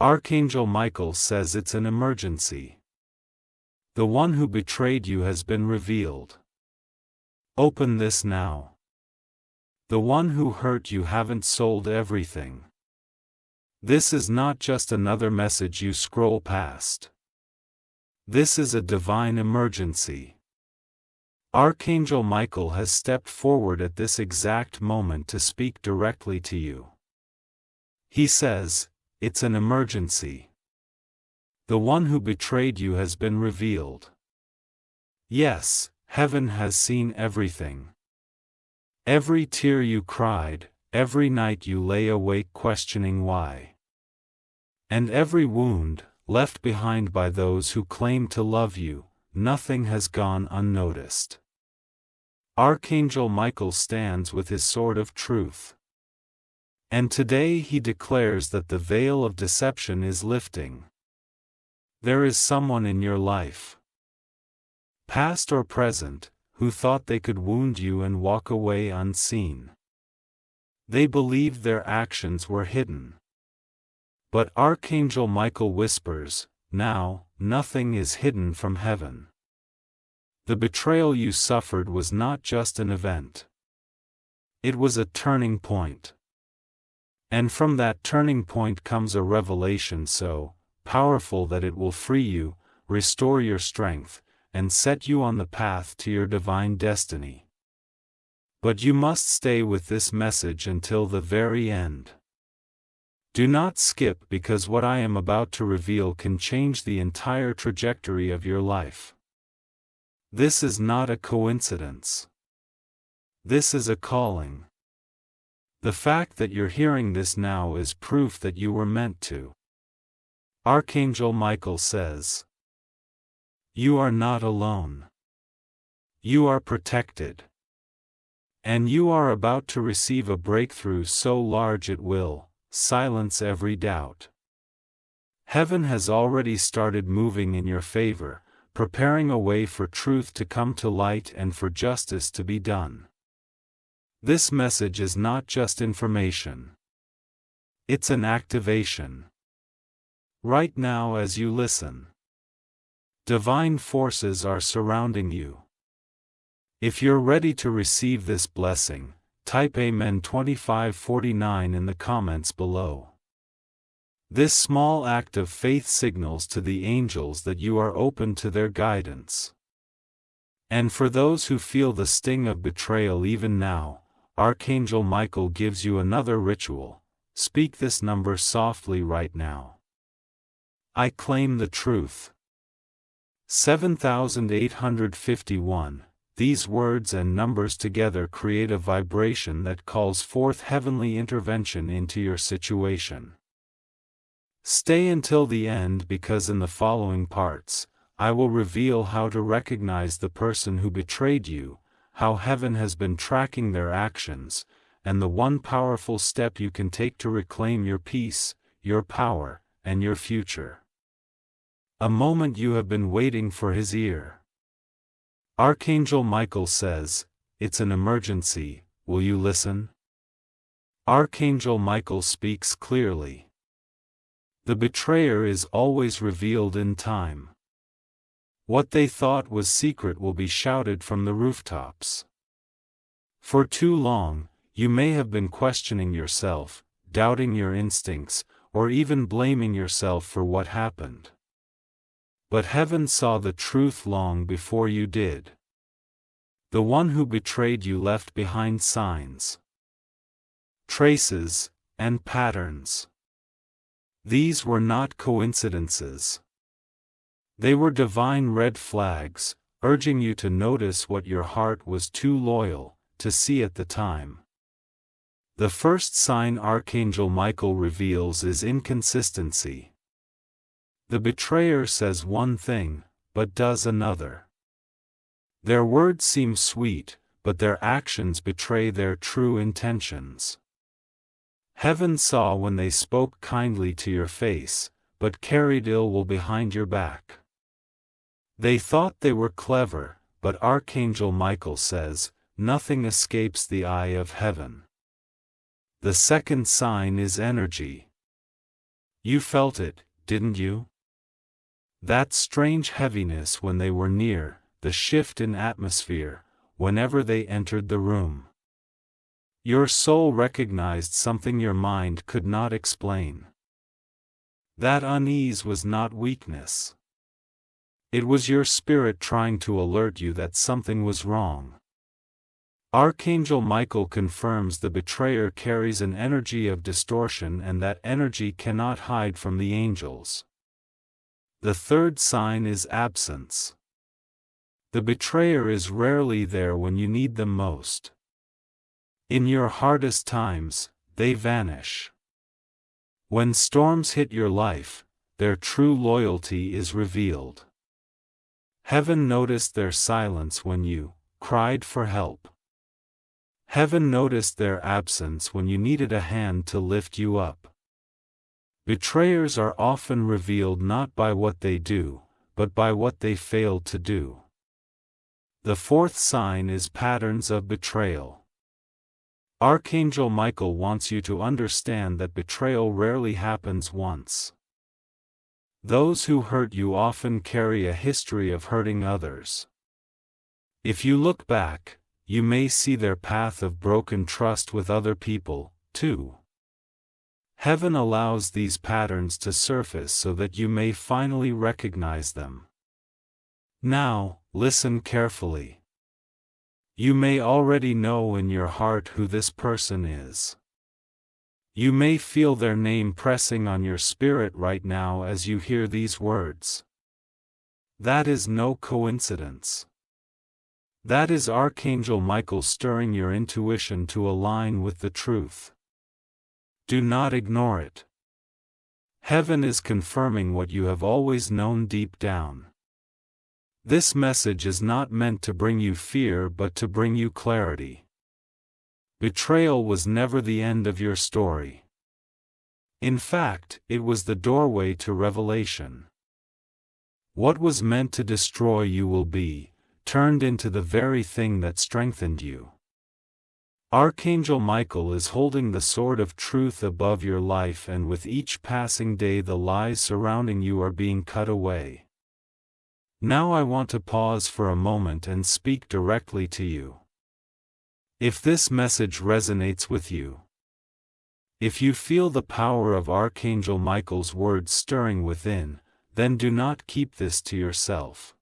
Archangel Michael says it's an emergency. The one who betrayed you has been revealed. Open this now. The one who hurt you haven't sold everything. This is not just another message you scroll past. This is a divine emergency. Archangel Michael has stepped forward at this exact moment to speak directly to you. He says, it's an emergency. The one who betrayed you has been revealed. Yes, heaven has seen everything. Every tear you cried, every night you lay awake questioning why. And every wound, left behind by those who claim to love you, nothing has gone unnoticed. Archangel Michael stands with his sword of truth. And today he declares that the veil of deception is lifting. There is someone in your life, past or present, who thought they could wound you and walk away unseen. They believed their actions were hidden. But Archangel Michael whispers, now, nothing is hidden from heaven. The betrayal you suffered was not just an event. It was a turning point. And from that turning point comes a revelation so powerful that it will free you, restore your strength, and set you on the path to your divine destiny. But you must stay with this message until the very end. Do not skip, because what I am about to reveal can change the entire trajectory of your life. This is not a coincidence. This is a calling. The fact that you're hearing this now is proof that you were meant to. Archangel Michael says, you are not alone. You are protected. And you are about to receive a breakthrough so large it will silence every doubt. Heaven has already started moving in your favor, preparing a way for truth to come to light and for justice to be done. This message is not just information. It's an activation. Right now as you listen, divine forces are surrounding you. If you're ready to receive this blessing, type Amen 2549 in the comments below. This small act of faith signals to the angels that you are open to their guidance. And for those who feel the sting of betrayal even now, Archangel Michael gives you another ritual. Speak this number softly right now. I claim the truth. 7851. These words and numbers together create a vibration that calls forth heavenly intervention into your situation. Stay until the end, because in the following parts, I will reveal how to recognize the person who betrayed you, how heaven has been tracking their actions, and the one powerful step you can take to reclaim your peace, your power, and your future. A moment you have been waiting for his ear. Archangel Michael says, it's an emergency, will you listen? Archangel Michael speaks clearly. The betrayer is always revealed in time. What they thought was secret will be shouted from the rooftops. For too long, you may have been questioning yourself, doubting your instincts, or even blaming yourself for what happened. But heaven saw the truth long before you did. The one who betrayed you left behind signs, traces, and patterns. These were not coincidences. They were divine red flags, urging you to notice what your heart was too loyal to see at the time. The first sign Archangel Michael reveals is inconsistency. The betrayer says one thing, but does another. Their words seem sweet, but their actions betray their true intentions. Heaven saw when they spoke kindly to your face, but carried ill will behind your back. They thought they were clever, but Archangel Michael says, nothing escapes the eye of heaven. The second sign is energy. You felt it, didn't you? That strange heaviness when they were near, the shift in atmosphere, whenever they entered the room. Your soul recognized something your mind could not explain. That unease was not weakness. It was your spirit trying to alert you that something was wrong. Archangel Michael confirms the betrayer carries an energy of distortion and that energy cannot hide from the angels. The third sign is absence. The betrayer is rarely there when you need them most. In your hardest times, they vanish. When storms hit your life, their true loyalty is revealed. Heaven noticed their silence when you cried for help. Heaven noticed their absence when you needed a hand to lift you up. Betrayers are often revealed not by what they do, but by what they failed to do. The fourth sign is patterns of betrayal. Archangel Michael wants you to understand that betrayal rarely happens once. Those who hurt you often carry a history of hurting others. If you look back, you may see their path of broken trust with other people, too. Heaven allows these patterns to surface so that you may finally recognize them. Now, listen carefully. You may already know in your heart who this person is. You may feel their name pressing on your spirit right now as you hear these words. That is no coincidence. That is Archangel Michael stirring your intuition to align with the truth. Do not ignore it. Heaven is confirming what you have always known deep down. This message is not meant to bring you fear but to bring you clarity. Betrayal was never the end of your story. In fact, it was the doorway to revelation. What was meant to destroy you will be turned into the very thing that strengthened you. Archangel Michael is holding the sword of truth above your life, and with each passing day the lies surrounding you are being cut away. Now I want to pause for a moment and speak directly to you. If this message resonates with you, if you feel the power of Archangel Michael's words stirring within, then do not keep this to yourself.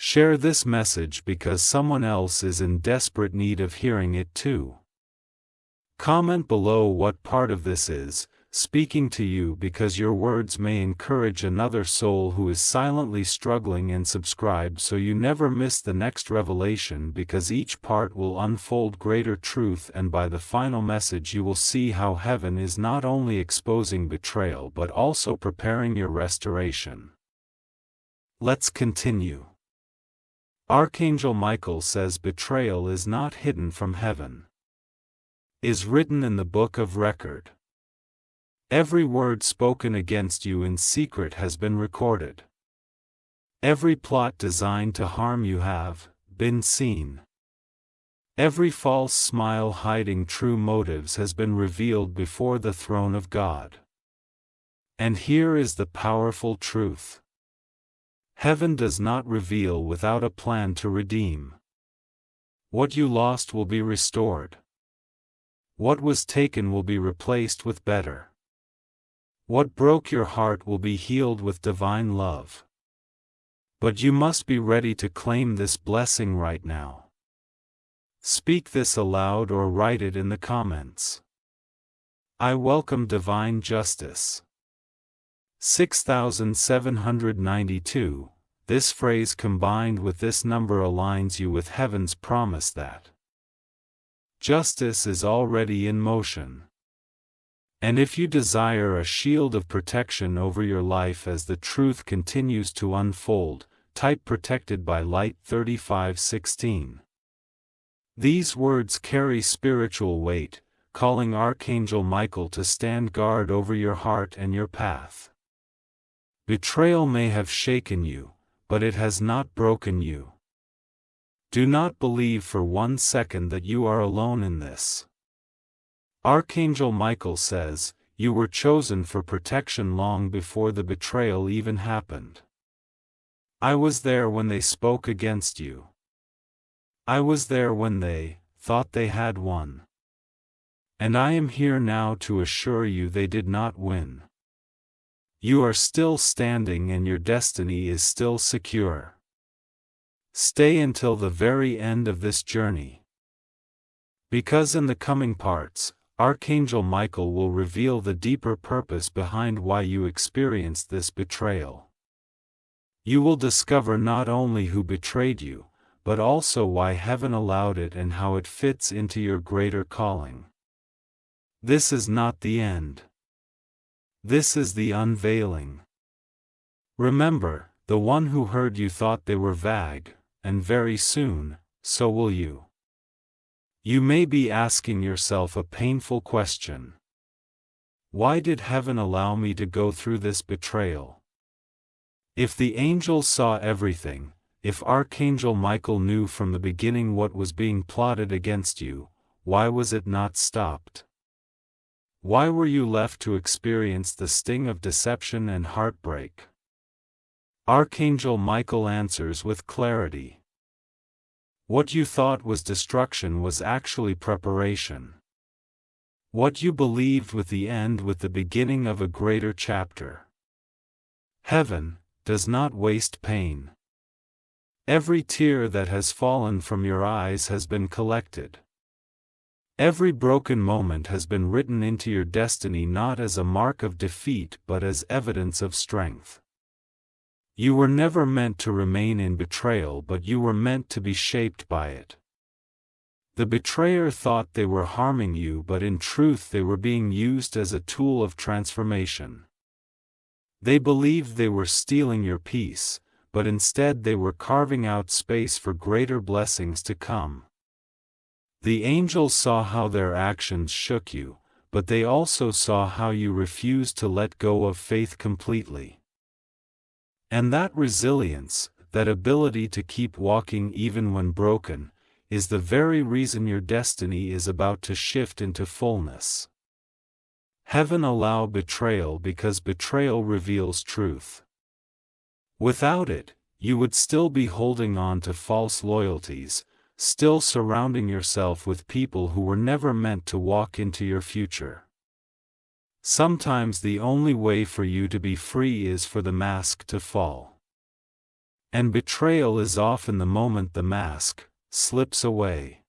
Share this message because someone else is in desperate need of hearing it too. Comment below what part of this is speaking to you, because your words may encourage another soul who is silently struggling, and subscribe so you never miss the next revelation, because each part will unfold greater truth, and by the final message you will see how heaven is not only exposing betrayal but also preparing your restoration. Let's continue. Archangel Michael says betrayal is not hidden from heaven. Is written in the book of record. Every word spoken against you in secret has been recorded. Every plot designed to harm you have been seen. Every false smile hiding true motives has been revealed before the throne of God. And here is the powerful truth. Heaven does not reveal without a plan to redeem. What you lost will be restored. What was taken will be replaced with better. What broke your heart will be healed with divine love. But you must be ready to claim this blessing right now. Speak this aloud or write it in the comments. I welcome divine justice. 6792. This phrase combined with this number aligns you with heaven's promise that justice is already in motion. And if you desire a shield of protection over your life as the truth continues to unfold, type protected by light 3516. These words carry spiritual weight, calling Archangel Michael to stand guard over your heart and your path. Betrayal may have shaken you, but it has not broken you. Do not believe for 1 second that you are alone in this. Archangel Michael says, you were chosen for protection long before the betrayal even happened. I was there when they spoke against you. I was there when they thought they had won. And I am here now to assure you they did not win. You are still standing and your destiny is still secure. Stay until the very end of this journey. Because in the coming parts, Archangel Michael will reveal the deeper purpose behind why you experienced this betrayal. You will discover not only who betrayed you, but also why heaven allowed it and how it fits into your greater calling. This is not the end. This is the unveiling. Remember, the one who heard you thought they were vague, and very soon, so will you. You may be asking yourself a painful question. Why did heaven allow me to go through this betrayal? If the angels saw everything, if Archangel Michael knew from the beginning what was being plotted against you, why was it not stopped? Why were you left to experience the sting of deception and heartbreak? Archangel Michael answers with clarity. What you thought was destruction was actually preparation. What you believed with the end with the beginning of a greater chapter. Heaven does not waste pain. Every tear that has fallen from your eyes has been collected. Every broken moment has been written into your destiny not as a mark of defeat but as evidence of strength. You were never meant to remain in betrayal, but you were meant to be shaped by it. The betrayer thought they were harming you, but in truth they were being used as a tool of transformation. They believed they were stealing your peace, but instead they were carving out space for greater blessings to come. The angels saw how their actions shook you, but they also saw how you refused to let go of faith completely. And that resilience, that ability to keep walking even when broken, is the very reason your destiny is about to shift into fullness. Heaven allowed betrayal because betrayal reveals truth. Without it, you would still be holding on to false loyalties, still surrounding yourself with people who were never meant to walk into your future. Sometimes the only way for you to be free is for the mask to fall. And betrayal is often the moment the mask slips away.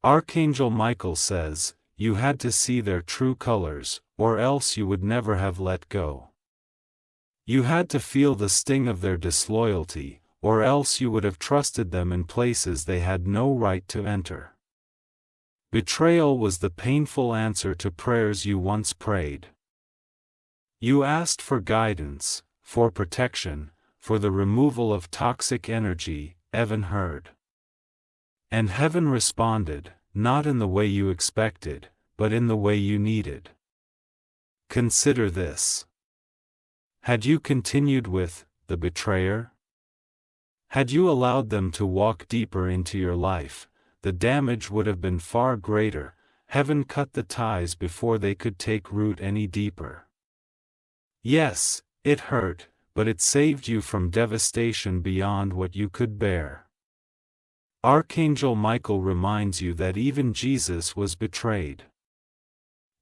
Archangel Michael says, you had to see their true colors, or else you would never have let go. You had to feel the sting of their disloyalty, or else you would have trusted them in places they had no right to enter. Betrayal was the painful answer to prayers you once prayed. You asked for guidance, for protection, for the removal of toxic energy. Heaven heard. And heaven responded, not in the way you expected, but in the way you needed. Consider this. Had you continued with the betrayer? Had you allowed them to walk deeper into your life, the damage would have been far greater. Heaven cut the ties before they could take root any deeper. Yes, it hurt, but it saved you from devastation beyond what you could bear. Archangel Michael reminds you that even Jesus was betrayed.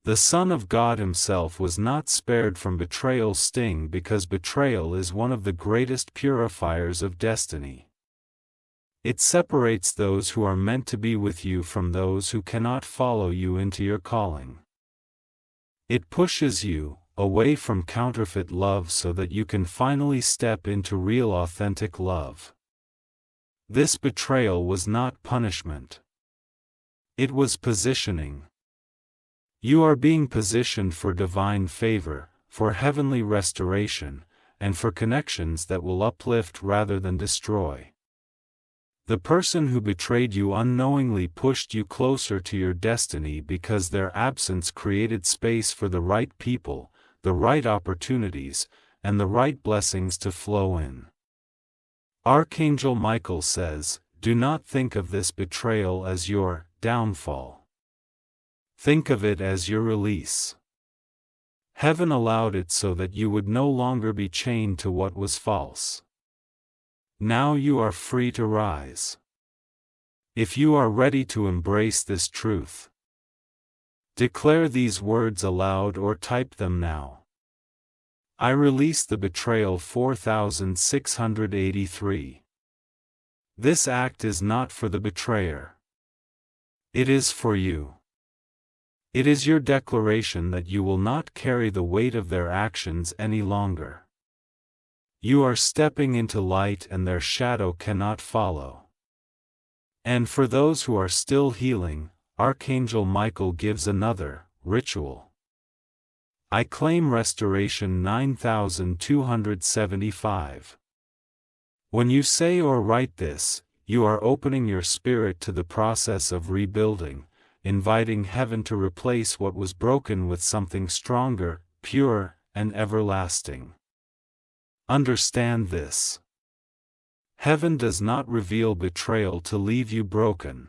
The Son of God himself was not spared from betrayal's sting because betrayal is one of the greatest purifiers of destiny. It separates those who are meant to be with you from those who cannot follow you into your calling. It pushes you away from counterfeit love so that you can finally step into real authentic love. This betrayal was not punishment. It was positioning. You are being positioned for divine favor, for heavenly restoration, and for connections that will uplift rather than destroy. The person who betrayed you unknowingly pushed you closer to your destiny because their absence created space for the right people, the right opportunities, and the right blessings to flow in. Archangel Michael says, do not think of this betrayal as your downfall. Think of it as your release. Heaven allowed it so that you would no longer be chained to what was false. Now you are free to rise. If you are ready to embrace this truth, declare these words aloud or type them now. I release the betrayal 4683. This act is not for the betrayer. It is for you. It is your declaration that you will not carry the weight of their actions any longer. You are stepping into light and their shadow cannot follow. And for those who are still healing, Archangel Michael gives another ritual. I claim restoration 9275. When you say or write this, you are opening your spirit to the process of rebuilding, inviting heaven to replace what was broken with something stronger, pure, and everlasting. Understand this. Heaven does not reveal betrayal to leave you broken.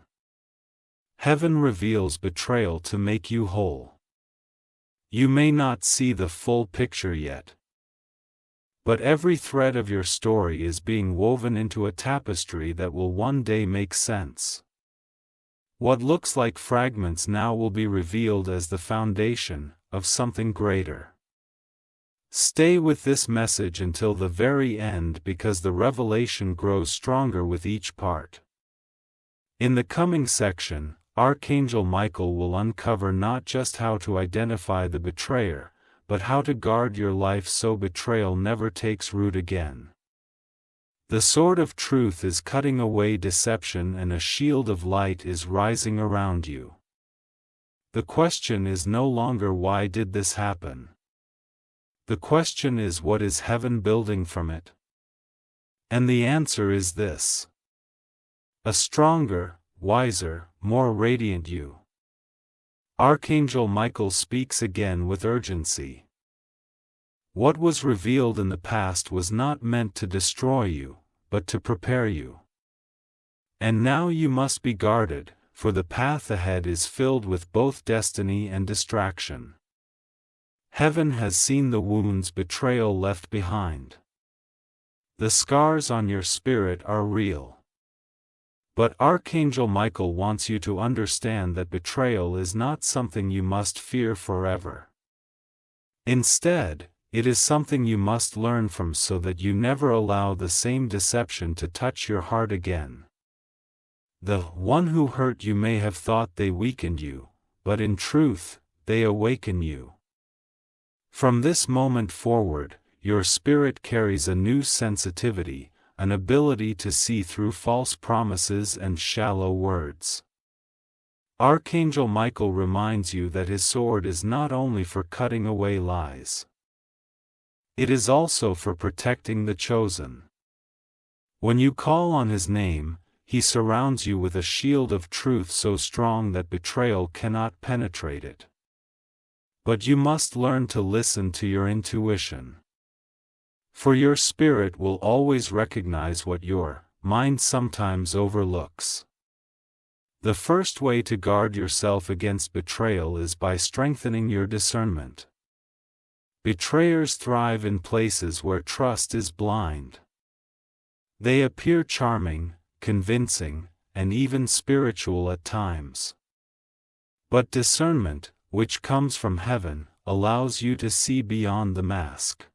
Heaven reveals betrayal to make you whole. You may not see the full picture yet, but every thread of your story is being woven into a tapestry that will one day make sense. What looks like fragments now will be revealed as the foundation of something greater. Stay with this message until the very end because the revelation grows stronger with each part. In the coming section, Archangel Michael will uncover not just how to identify the betrayer, but how to guard your life so betrayal never takes root again. The sword of truth is cutting away deception and a shield of light is rising around you. The question is no longer why did this happen? The question is what is heaven building from it? And the answer is this: a stronger, wiser, more radiant you. Archangel Michael speaks again with urgency. What was revealed in the past was not meant to destroy you, but to prepare you. And now you must be guarded, for the path ahead is filled with both destiny and distraction. Heaven has seen the wounds betrayal left behind. The scars on your spirit are real. But Archangel Michael wants you to understand that betrayal is not something you must fear forever. Instead, it is something you must learn from so that you never allow the same deception to touch your heart again. The one who hurt you may have thought they weakened you, but in truth, they awaken you. From this moment forward, your spirit carries a new sensitivity, an ability to see through false promises and shallow words. Archangel Michael reminds you that his sword is not only for cutting away lies. It is also for protecting the chosen. When you call on his name, he surrounds you with a shield of truth so strong that betrayal cannot penetrate it. But you must learn to listen to your intuition. For your spirit will always recognize what your mind sometimes overlooks. The first way to guard yourself against betrayal is by strengthening your discernment. Betrayers thrive in places where trust is blind. They appear charming, convincing, and even spiritual at times. But discernment, which comes from heaven, allows you to see beyond the mask.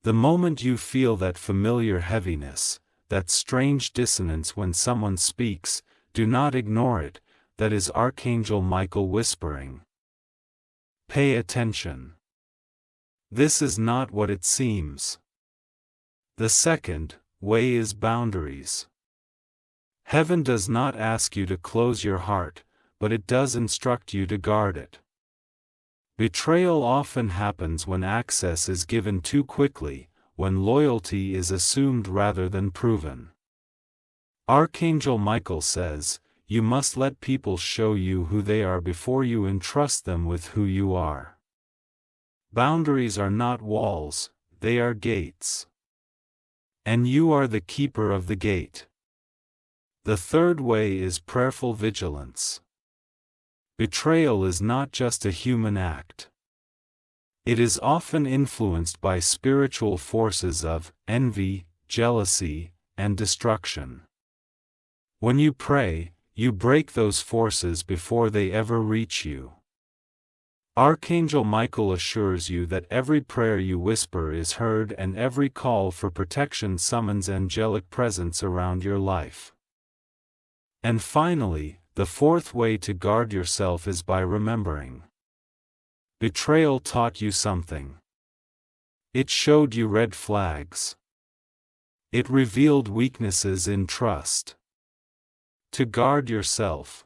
The moment you feel that familiar heaviness, that strange dissonance when someone speaks, do not ignore it, that is Archangel Michael whispering. Pay attention. This is not what it seems. The second way is boundaries. Heaven does not ask you to close your heart, but it does instruct you to guard it. Betrayal often happens when access is given too quickly, when loyalty is assumed rather than proven. Archangel Michael says, you must let people show you who they are before you entrust them with who you are. Boundaries are not walls, they are gates. And you are the keeper of the gate. The third way is prayerful vigilance. Betrayal is not just a human act. It is often influenced by spiritual forces of envy, jealousy, and destruction. When you pray, you break those forces before they ever reach you. Archangel Michael assures you that every prayer you whisper is heard and every call for protection summons angelic presence around your life. And finally, the fourth way to guard yourself is by remembering. Betrayal taught you something. It showed you red flags. It revealed weaknesses in trust. To guard yourself,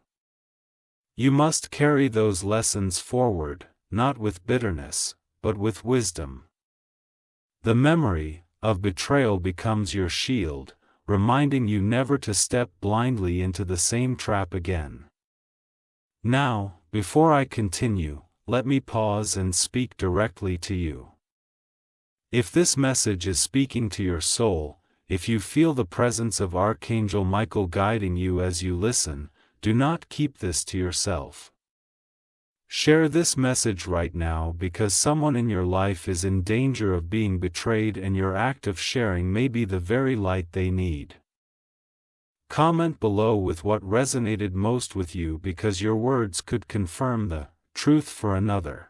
you must carry those lessons forward, not with bitterness, but with wisdom. The memory of betrayal becomes your shield, reminding you never to step blindly into the same trap again. Now, before I continue, let me pause and speak directly to you. If this message is speaking to your soul, if you feel the presence of Archangel Michael guiding you as you listen, do not keep this to yourself. Share this message right now because someone in your life is in danger of being betrayed and your act of sharing may be the very light they need. Comment below with what resonated most with you because your words could confirm the truth for another.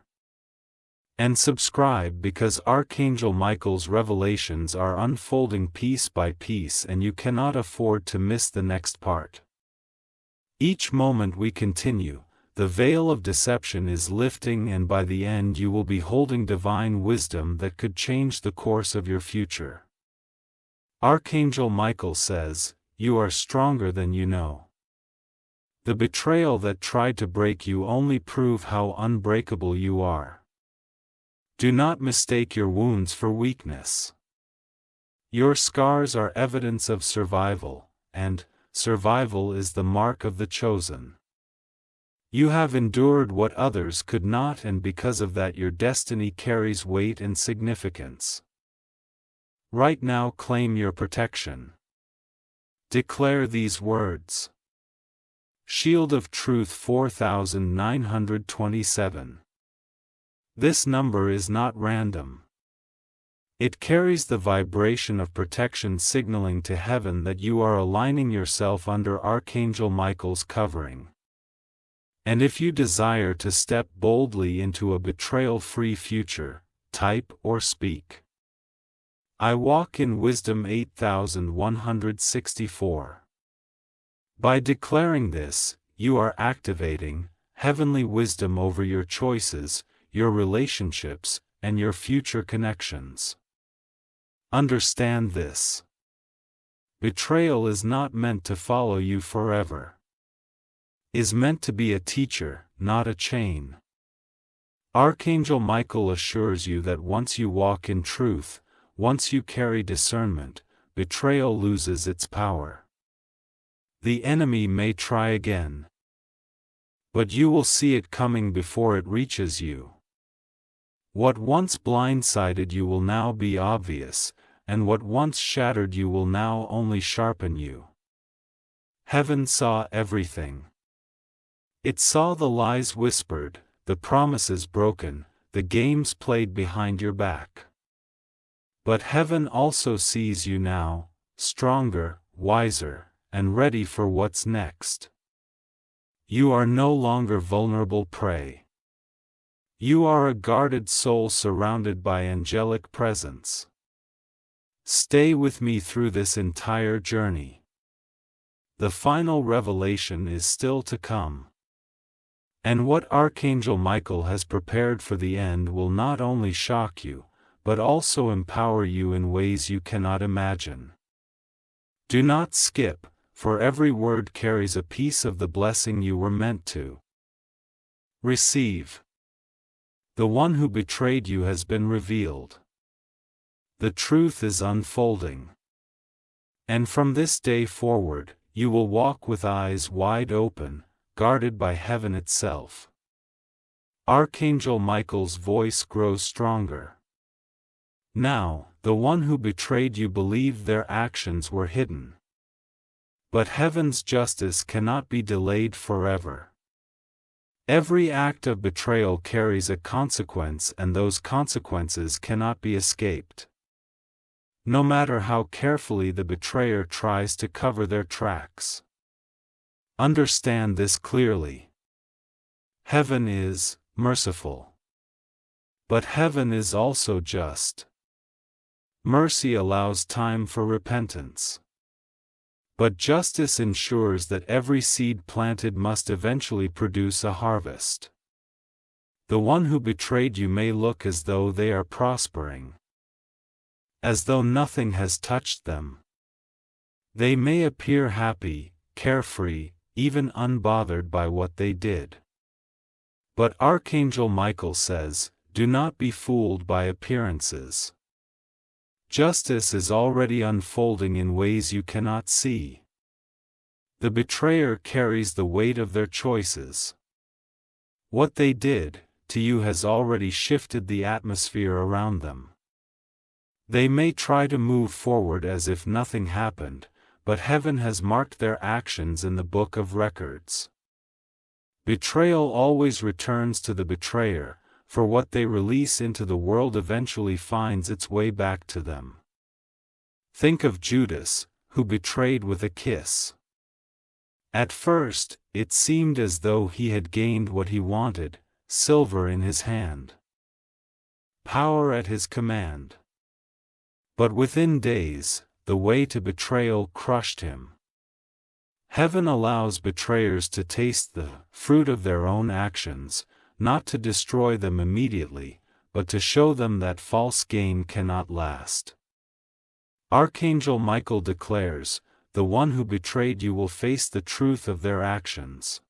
And subscribe because Archangel Michael's revelations are unfolding piece by piece and you cannot afford to miss the next part. Each moment we continue, the veil of deception is lifting and by the end you will be holding divine wisdom that could change the course of your future. Archangel Michael says, "You are stronger than you know." The betrayal that tried to break you only proved how unbreakable you are. Do not mistake your wounds for weakness. Your scars are evidence of survival, and survival is the mark of the chosen. You have endured what others could not, and because of that your destiny carries weight and significance. Right now claim your protection. Declare these words. Shield of Truth 4927. This number is not random. It carries the vibration of protection signaling to heaven that you are aligning yourself under Archangel Michael's covering. And if you desire to step boldly into a betrayal-free future, type or speak. I walk in wisdom 8164. By declaring this, you are activating heavenly wisdom over your choices, your relationships, and your future connections. Understand this. Betrayal is not meant to follow you forever. It is meant to be a teacher, not a chain. Archangel Michael assures you that once you walk in truth, once you carry discernment, betrayal loses its power. The enemy may try again, but you will see it coming before it reaches you. What once blindsided you will now be obvious, and what once shattered you will now only sharpen you. Heaven saw everything. It saw the lies whispered, the promises broken, the games played behind your back. But heaven also sees you now, stronger, wiser, and ready for what's next. You are no longer vulnerable prey. You are a guarded soul surrounded by angelic presence. Stay with me through this entire journey. The final revelation is still to come. And what Archangel Michael has prepared for the end will not only shock you, but also empower you in ways you cannot imagine. Do not skip, for every word carries a piece of the blessing you were meant to receive. The one who betrayed you has been revealed. The truth is unfolding. And from this day forward, you will walk with eyes wide open, guarded by heaven itself. Archangel Michael's voice grows stronger. Now, the one who betrayed you believed their actions were hidden. But heaven's justice cannot be delayed forever. Every act of betrayal carries a consequence, and those consequences cannot be escaped. No matter how carefully the betrayer tries to cover their tracks. Understand this clearly. Heaven is merciful. But heaven is also just. Mercy allows time for repentance. But justice ensures that every seed planted must eventually produce a harvest. The one who betrayed you may look as though they are prospering, as though nothing has touched them. They may appear happy, carefree, even unbothered by what they did. But Archangel Michael says, do not be fooled by appearances. Justice is already unfolding in ways you cannot see. The betrayer carries the weight of their choices. What they did to you has already shifted the atmosphere around them. They may try to move forward as if nothing happened, but heaven has marked their actions in the book of records. Betrayal always returns to the betrayer, for what they release into the world eventually finds its way back to them. Think of Judas, who betrayed with a kiss. At first, it seemed as though he had gained what he wanted, silver in his hand, power at his command. But within days, the way to betrayal crushed him. Heaven allows betrayers to taste the fruit of their own actions, not to destroy them immediately, but to show them that false gain cannot last. Archangel Michael declares, the one who betrayed you will face the truth of their actions.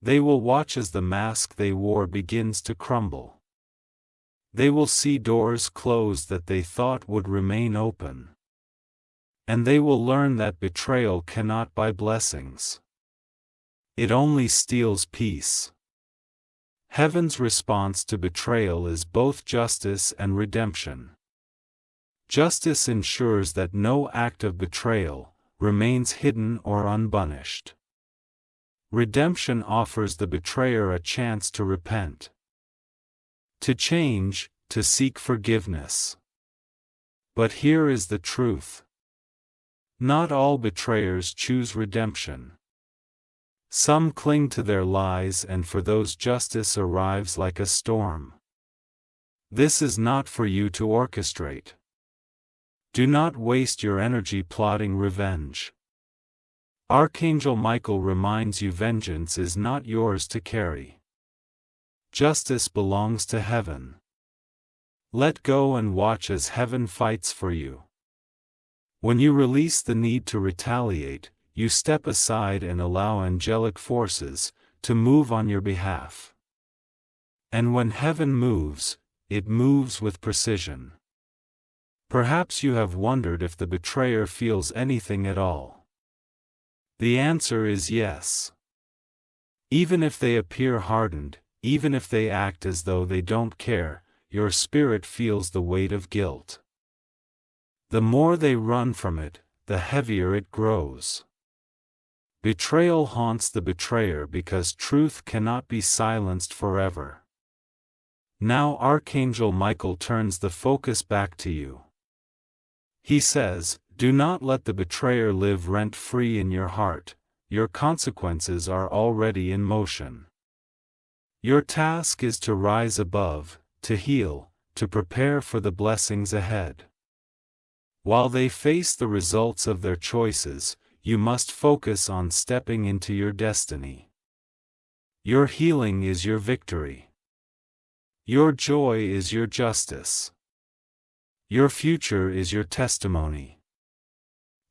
They will watch as the mask they wore begins to crumble. They will see doors close that they thought would remain open. And they will learn that betrayal cannot buy blessings. It only steals peace. Heaven's response to betrayal is both justice and redemption. Justice ensures that no act of betrayal remains hidden or unpunished. Redemption offers the betrayer a chance to repent, to change, to seek forgiveness. But here is the truth. Not all betrayers choose redemption. Some cling to their lies, and for those justice arrives like a storm. This is not for you to orchestrate. Do not waste your energy plotting revenge. Archangel Michael reminds you vengeance is not yours to carry. Justice belongs to heaven. Let go and watch as heaven fights for you. When you release the need to retaliate, you step aside and allow angelic forces to move on your behalf. And when heaven moves, it moves with precision. Perhaps you have wondered if the betrayer feels anything at all. The answer is yes. Even if they appear hardened, even if they act as though they don't care, your spirit feels the weight of guilt. The more they run from it, the heavier it grows. Betrayal haunts the betrayer because truth cannot be silenced forever. Now Archangel Michael turns the focus back to you. He says, do not let the betrayer live rent-free in your heart. Your consequences are already in motion. Your task is to rise above, to heal, to prepare for the blessings ahead. While they face the results of their choices, you must focus on stepping into your destiny. Your healing is your victory. Your joy is your justice. Your future is your testimony.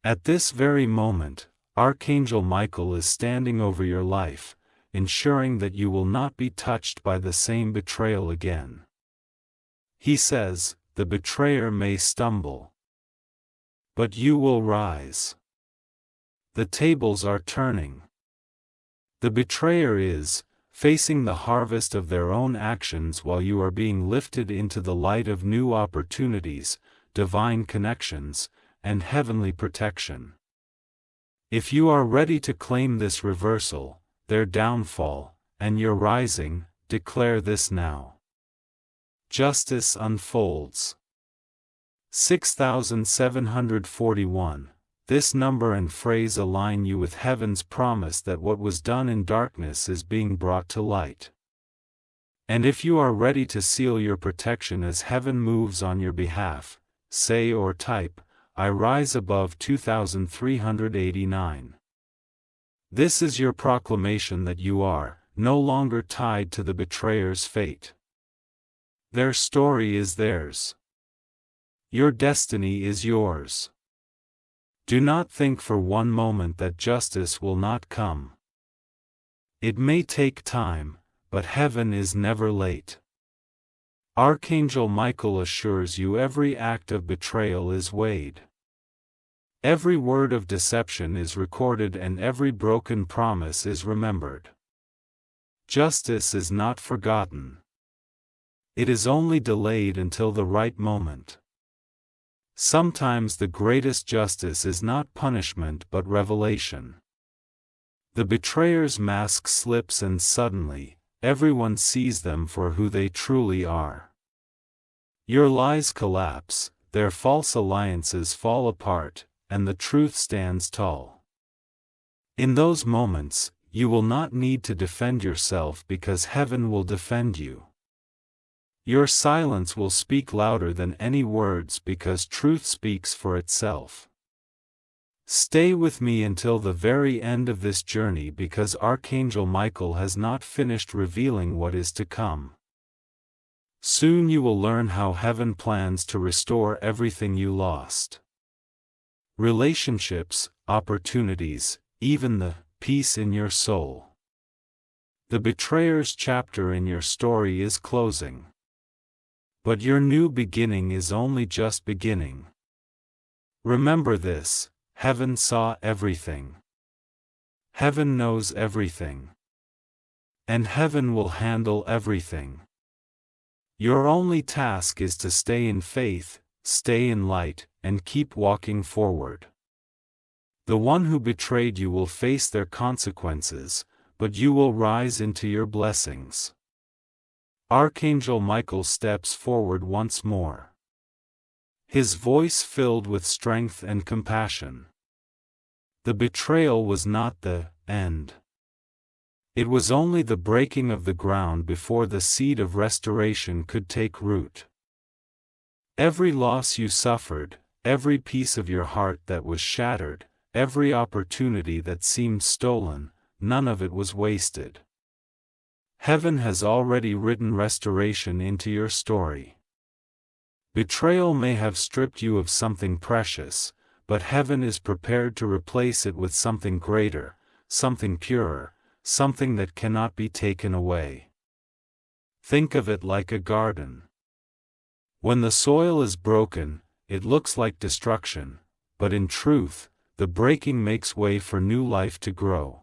At this very moment, Archangel Michael is standing over your life, ensuring that you will not be touched by the same betrayal again. He says, the betrayer may stumble, but you will rise. The tables are turning. The betrayer is facing the harvest of their own actions while you are being lifted into the light of new opportunities, divine connections, and heavenly protection. If you are ready to claim this reversal, their downfall, and you're rising, declare this now. Justice unfolds. 6741. This number and phrase align you with heaven's promise that what was done in darkness is being brought to light. And if you are ready to seal your protection as heaven moves on your behalf, say or type, I rise above 2389. This is your proclamation that you are no longer tied to the betrayer's fate. Their story is theirs. Your destiny is yours. Do not think for one moment that justice will not come. It may take time, but heaven is never late. Archangel Michael assures you every act of betrayal is weighed. Every word of deception is recorded and every broken promise is remembered. Justice is not forgotten. It is only delayed until the right moment. Sometimes the greatest justice is not punishment but revelation. The betrayer's mask slips and suddenly, everyone sees them for who they truly are. Your lies collapse, their false alliances fall apart, and the truth stands tall. In those moments, you will not need to defend yourself because heaven will defend you. Your silence will speak louder than any words because truth speaks for itself. Stay with me until the very end of this journey because Archangel Michael has not finished revealing what is to come. Soon you will learn how heaven plans to restore everything you lost. Relationships, opportunities, even the peace in your soul. The betrayer's chapter in your story is closing. But your new beginning is only just beginning. Remember this, heaven saw everything. Heaven knows everything. And heaven will handle everything. Your only task is to stay in faith, stay in light, and keep walking forward. The one who betrayed you will face their consequences, but you will rise into your blessings. Archangel Michael steps forward once more. His voice filled with strength and compassion. The betrayal was not the end. It was only the breaking of the ground before the seed of restoration could take root. Every loss you suffered, every piece of your heart that was shattered, every opportunity that seemed stolen, none of it was wasted. Heaven has already written restoration into your story. Betrayal may have stripped you of something precious, but heaven is prepared to replace it with something greater, something purer, something that cannot be taken away. Think of it like a garden. When the soil is broken, it looks like destruction, but in truth, the breaking makes way for new life to grow.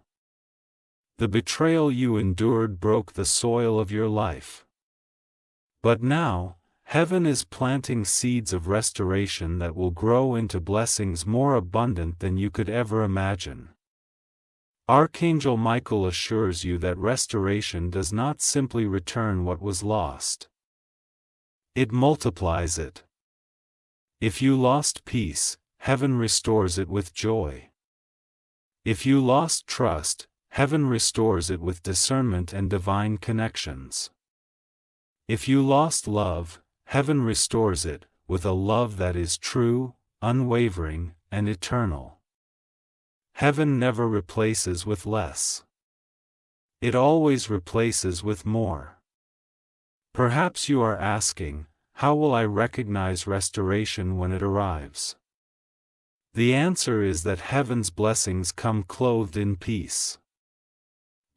The betrayal you endured broke the soil of your life. But now, heaven is planting seeds of restoration that will grow into blessings more abundant than you could ever imagine. Archangel Michael assures you that restoration does not simply return what was lost. It multiplies it. If you lost peace, heaven restores it with joy. If you lost trust, heaven restores it with discernment and divine connections. If you lost love, heaven restores it, with a love that is true, unwavering, and eternal. Heaven never replaces with less. It always replaces with more. Perhaps you are asking, how will I recognize restoration when it arrives? The answer is that heaven's blessings come clothed in peace.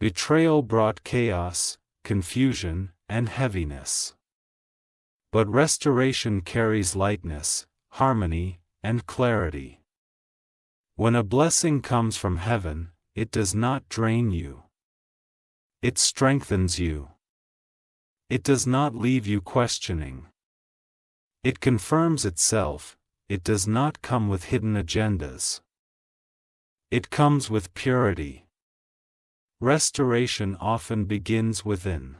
Betrayal brought chaos, confusion, and heaviness. But restoration carries lightness, harmony, and clarity. When a blessing comes from heaven, it does not drain you. It strengthens you. It does not leave you questioning. It confirms itself. It does not come with hidden agendas. It comes with purity. Restoration often begins within.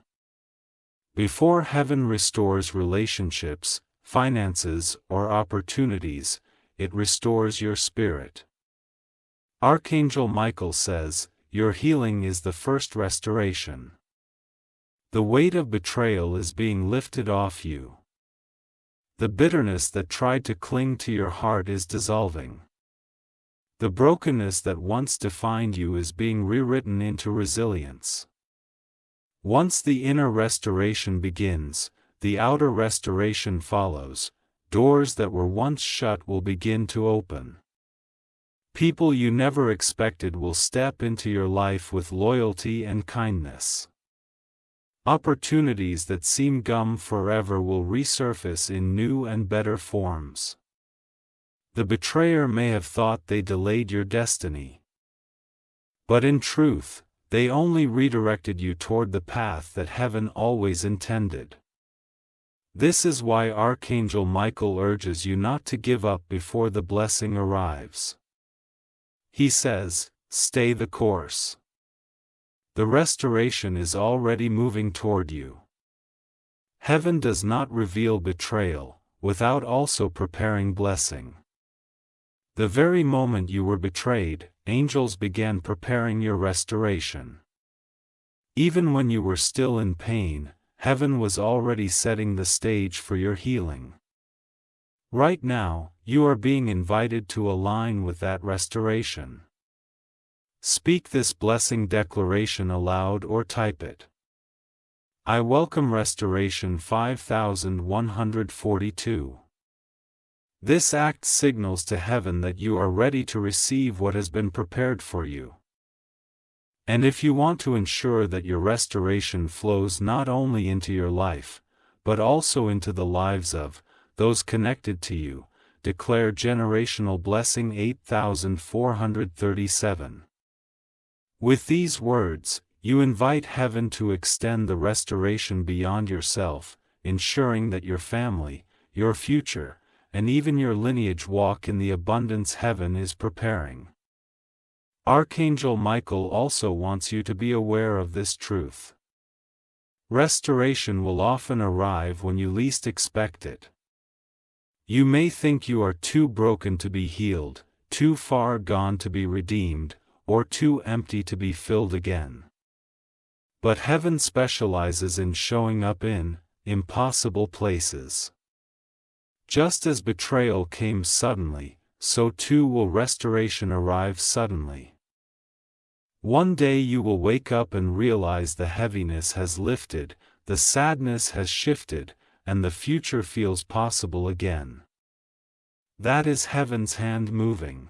Before heaven restores relationships, finances, or opportunities, it restores your spirit. Archangel Michael says, your healing is the first restoration. The weight of betrayal is being lifted off you. The bitterness that tried to cling to your heart is dissolving. The brokenness that once defined you is being rewritten into resilience. Once the inner restoration begins, the outer restoration follows. Doors that were once shut will begin to open. People you never expected will step into your life with loyalty and kindness. Opportunities that seem gone forever will resurface in new and better forms. The betrayer may have thought they delayed your destiny. But in truth, they only redirected you toward the path that heaven always intended. This is why Archangel Michael urges you not to give up before the blessing arrives. He says, stay the course. The restoration is already moving toward you. Heaven does not reveal betrayal, without also preparing blessing. The very moment you were betrayed, angels began preparing your restoration. Even when you were still in pain, heaven was already setting the stage for your healing. Right now, you are being invited to align with that restoration. Speak this blessing declaration aloud or type it. I welcome restoration 5142. This act signals to heaven that you are ready to receive what has been prepared for you. And if you want to ensure that your restoration flows not only into your life, but also into the lives of those connected to you, declare generational blessing 8437. With these words, you invite heaven to extend the restoration beyond yourself, ensuring that your family, your future, and even your lineage walk in the abundance heaven is preparing. Archangel Michael also wants you to be aware of this truth. Restoration will often arrive when you least expect it. You may think you are too broken to be healed, too far gone to be redeemed, or too empty to be filled again. But heaven specializes in showing up in impossible places. Just as betrayal came suddenly, so too will restoration arrive suddenly. One day you will wake up and realize the heaviness has lifted, the sadness has shifted, and the future feels possible again. That is heaven's hand moving.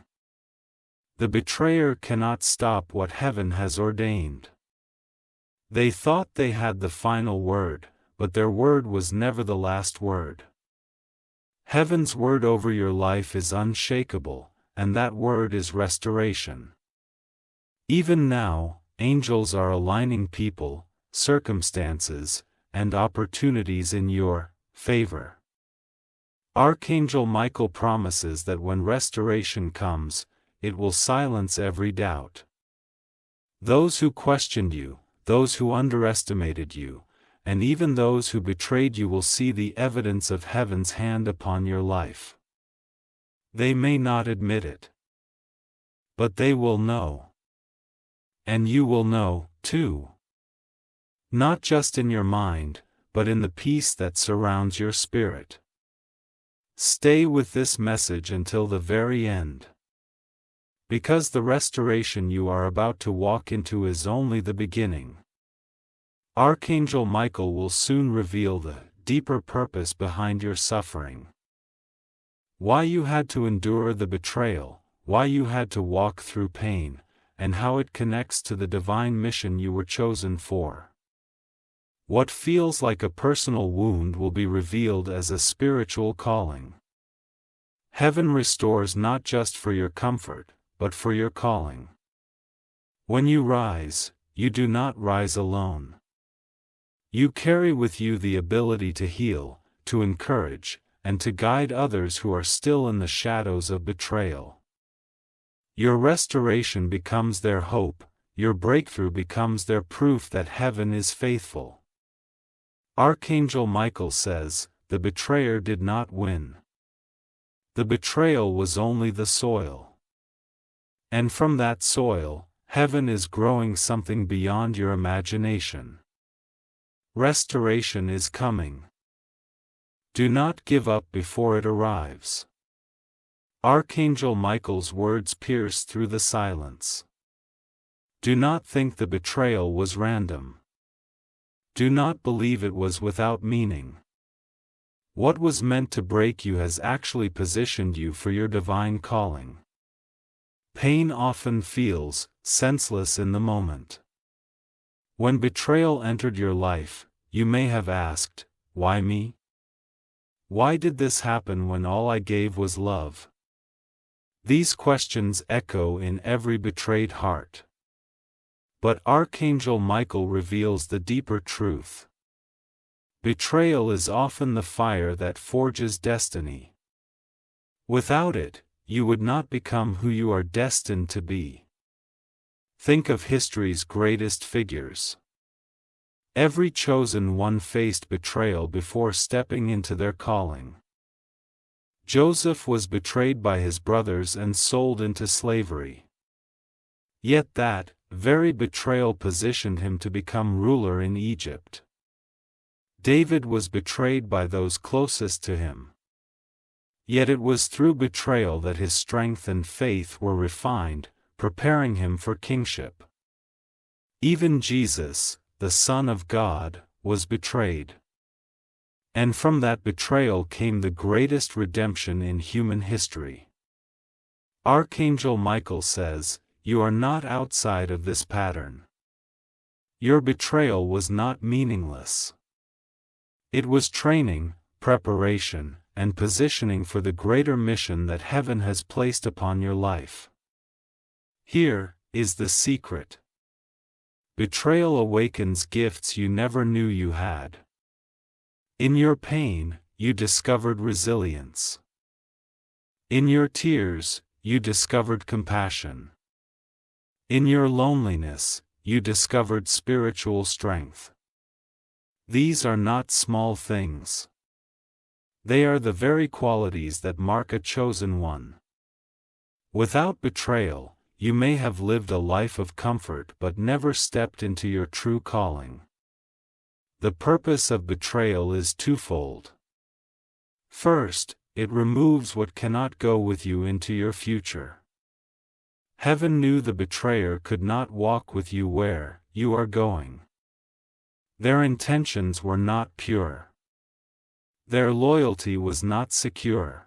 The betrayer cannot stop what heaven has ordained. They thought they had the final word, but their word was never the last word. Heaven's word over your life is unshakable, and that word is restoration. Even now, angels are aligning people, circumstances, and opportunities in your favor. Archangel Michael promises that when restoration comes, it will silence every doubt. Those who questioned you, those who underestimated you, and even those who betrayed you will see the evidence of heaven's hand upon your life. They may not admit it, but they will know. And you will know, too. Not just in your mind, but in the peace that surrounds your spirit. Stay with this message until the very end. Because the restoration you are about to walk into is only the beginning. Archangel Michael will soon reveal the deeper purpose behind your suffering. Why you had to endure the betrayal, why you had to walk through pain, and how it connects to the divine mission you were chosen for. What feels like a personal wound will be revealed as a spiritual calling. Heaven restores not just for your comfort, but for your calling. When you rise, you do not rise alone. You carry with you the ability to heal, to encourage, and to guide others who are still in the shadows of betrayal. Your restoration becomes their hope, your breakthrough becomes their proof that heaven is faithful. Archangel Michael says, the betrayer did not win. The betrayal was only the soil. And from that soil, heaven is growing something beyond your imagination. Restoration is coming. Do not give up before it arrives. Archangel Michael's words pierce through the silence. Do not think the betrayal was random. Do not believe it was without meaning. What was meant to break you has actually positioned you for your divine calling. Pain often feels senseless in the moment. When betrayal entered your life, you may have asked, why me? Why did this happen when all I gave was love? These questions echo in every betrayed heart. But Archangel Michael reveals the deeper truth. Betrayal is often the fire that forges destiny. Without it, you would not become who you are destined to be. Think of history's greatest figures. Every chosen one faced betrayal before stepping into their calling. Joseph was betrayed by his brothers and sold into slavery. Yet that very betrayal positioned him to become ruler in Egypt. David was betrayed by those closest to him. Yet it was through betrayal that his strength and faith were refined, preparing him for kingship. Even Jesus, the Son of God, was betrayed. And from that betrayal came the greatest redemption in human history. Archangel Michael says, you are not outside of this pattern. Your betrayal was not meaningless. It was training, preparation, and positioning for the greater mission that heaven has placed upon your life. Here is the secret. Betrayal awakens gifts you never knew you had. In your pain, you discovered resilience. In your tears, you discovered compassion. In your loneliness, you discovered spiritual strength. These are not small things. They are the very qualities that mark a chosen one. Without betrayal, you may have lived a life of comfort but never stepped into your true calling. The purpose of betrayal is twofold. First, it removes what cannot go with you into your future. Heaven knew the betrayer could not walk with you where you are going. Their intentions were not pure. Their loyalty was not secure.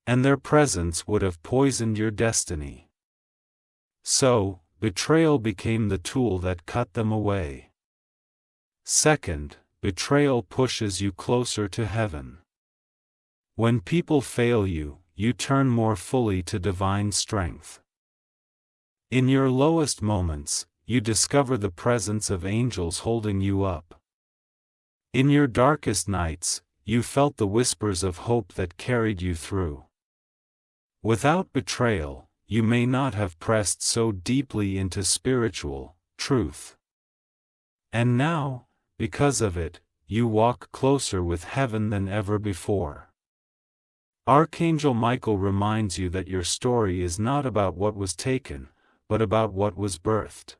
And their presence would have poisoned your destiny. So, betrayal became the tool that cut them away. Second, betrayal pushes you closer to heaven. When people fail you, you turn more fully to divine strength. In your lowest moments, you discover the presence of angels holding you up. In your darkest nights, you felt the whispers of hope that carried you through. Without betrayal, you may not have pressed so deeply into spiritual truth. And now, because of it, you walk closer with heaven than ever before. Archangel Michael reminds you that your story is not about what was taken, but about what was birthed.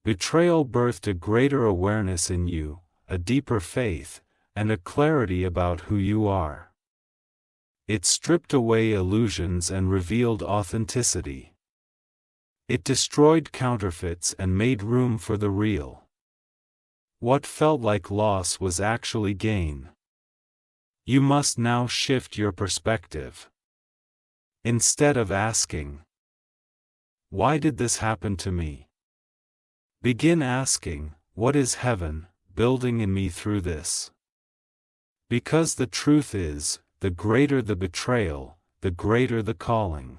Betrayal birthed a greater awareness in you, a deeper faith, and a clarity about who you are. It stripped away illusions and revealed authenticity. It destroyed counterfeits and made room for the real. What felt like loss was actually gain. You must now shift your perspective. Instead of asking, why did this happen to me? Begin asking, what is heaven building in me through this? Because the truth is, the greater the betrayal, the greater the calling.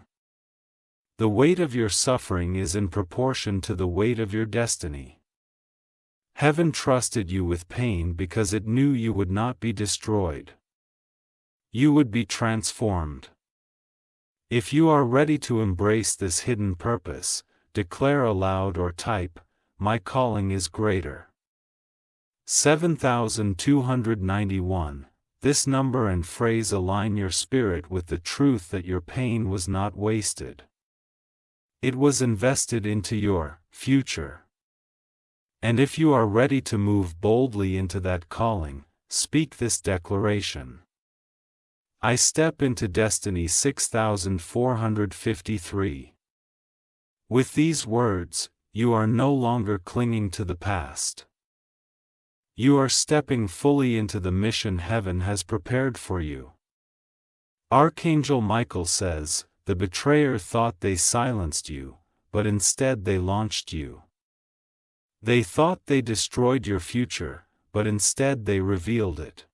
The weight of your suffering is in proportion to the weight of your destiny. Heaven trusted you with pain because it knew you would not be destroyed. You would be transformed. If you are ready to embrace this hidden purpose, declare aloud or type, "My calling is greater." 7291. This number and phrase align your spirit with the truth that your pain was not wasted. It was invested into your future. And if you are ready to move boldly into that calling, speak this declaration. I step into destiny. 6453. With these words, you are no longer clinging to the past. You are stepping fully into the mission heaven has prepared for you. Archangel Michael says, the betrayer thought they silenced you, but instead they launched you. They thought they destroyed your future, but instead they revealed it.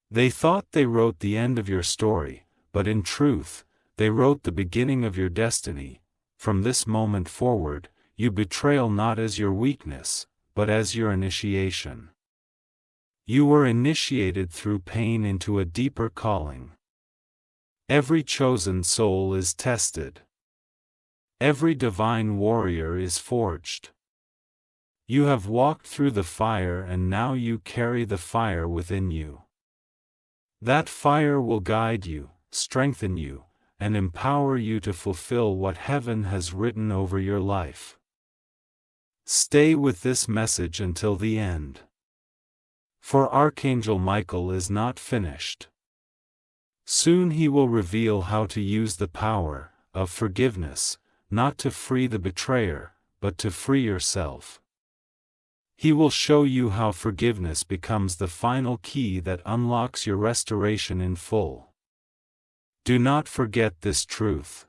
They thought they wrote the end of your story, but in truth, they wrote the beginning of your destiny. From this moment forward, you betrayal not as your weakness, but as your initiation. You were initiated through pain into a deeper calling. Every chosen soul is tested. Every divine warrior is forged. You have walked through the fire and now you carry the fire within you. That fire will guide you, strengthen you, and empower you to fulfill what heaven has written over your life. Stay with this message until the end. For Archangel Michael is not finished. Soon he will reveal how to use the power of forgiveness, not to free the betrayer, but to free yourself. He will show you how forgiveness becomes the final key that unlocks your restoration in full. Do not forget this truth.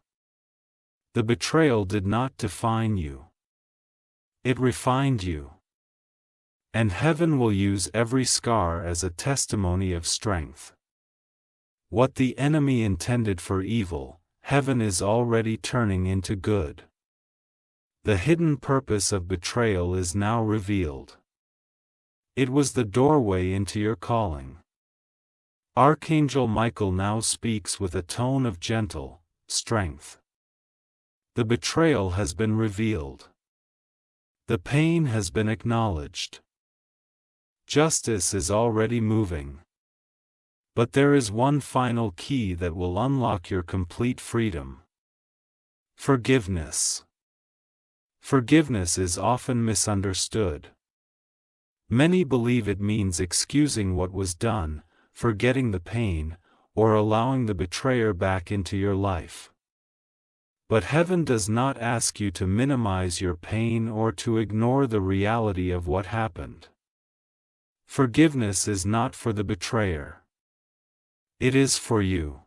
The betrayal did not define you. It refined you. And heaven will use every scar as a testimony of strength. What the enemy intended for evil, heaven is already turning into good. The hidden purpose of betrayal is now revealed. It was the doorway into your calling. Archangel Michael now speaks with a tone of gentle strength. The betrayal has been revealed. The pain has been acknowledged. Justice is already moving. But there is one final key that will unlock your complete freedom. Forgiveness. Forgiveness is often misunderstood. Many believe it means excusing what was done, forgetting the pain, or allowing the betrayer back into your life. But heaven does not ask you to minimize your pain or to ignore the reality of what happened. Forgiveness is not for the betrayer. It is for you.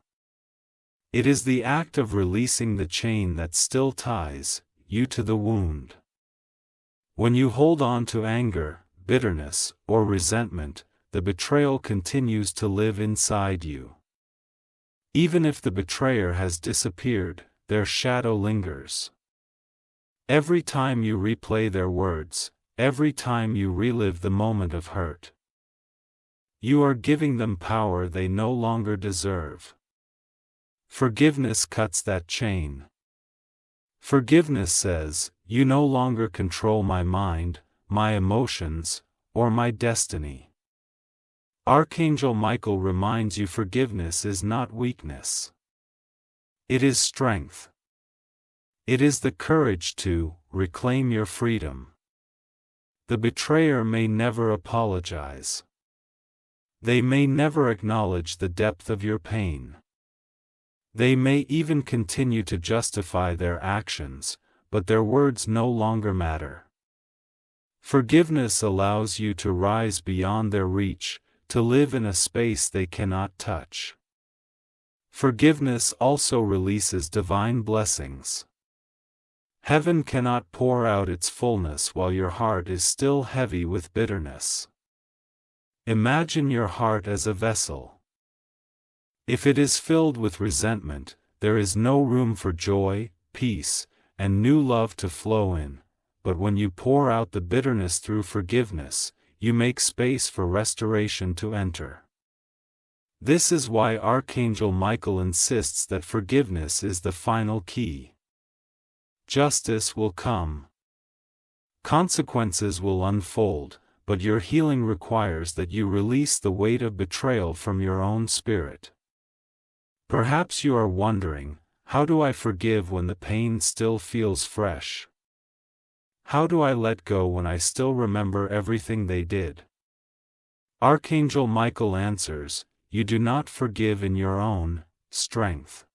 It is the act of releasing the chain that still ties you to the wound. When you hold on to anger, bitterness, or resentment, the betrayal continues to live inside you. Even if the betrayer has disappeared, their shadow lingers. Every time you replay their words, every time you relive the moment of hurt, you are giving them power they no longer deserve. Forgiveness cuts that chain. Forgiveness says, you no longer control my mind, my emotions, or my destiny. Archangel Michael reminds you forgiveness is not weakness. It is strength. It is the courage to reclaim your freedom. The betrayer may never apologize. They may never acknowledge the depth of your pain. They may even continue to justify their actions, but their words no longer matter. Forgiveness allows you to rise beyond their reach, to live in a space they cannot touch. Forgiveness also releases divine blessings. Heaven cannot pour out its fullness while your heart is still heavy with bitterness. Imagine your heart as a vessel. If it is filled with resentment, there is no room for joy, peace, and new love to flow in. But when you pour out the bitterness through forgiveness, you make space for restoration to enter. This is why Archangel Michael insists that forgiveness is the final key. Justice will come. Consequences will unfold, but your healing requires that you release the weight of betrayal from your own spirit. Perhaps you are wondering, how do I forgive when the pain still feels fresh? How do I let go when I still remember everything they did? Archangel Michael answers, you do not forgive in your own strength.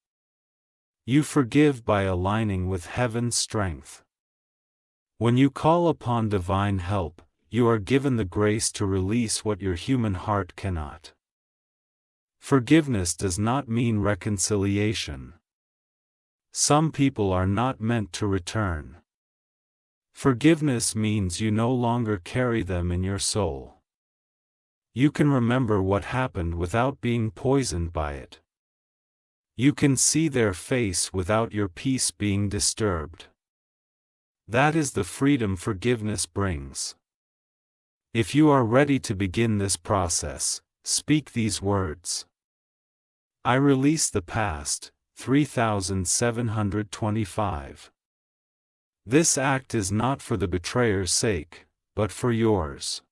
You forgive by aligning with heaven's strength. When you call upon divine help, you are given the grace to release what your human heart cannot. Forgiveness does not mean reconciliation. Some people are not meant to return. Forgiveness means you no longer carry them in your soul. You can remember what happened without being poisoned by it. You can see their face without your peace being disturbed. That is the freedom forgiveness brings. If you are ready to begin this process, speak these words. I release the past, 3725. This act is not for the betrayer's sake, but for yours.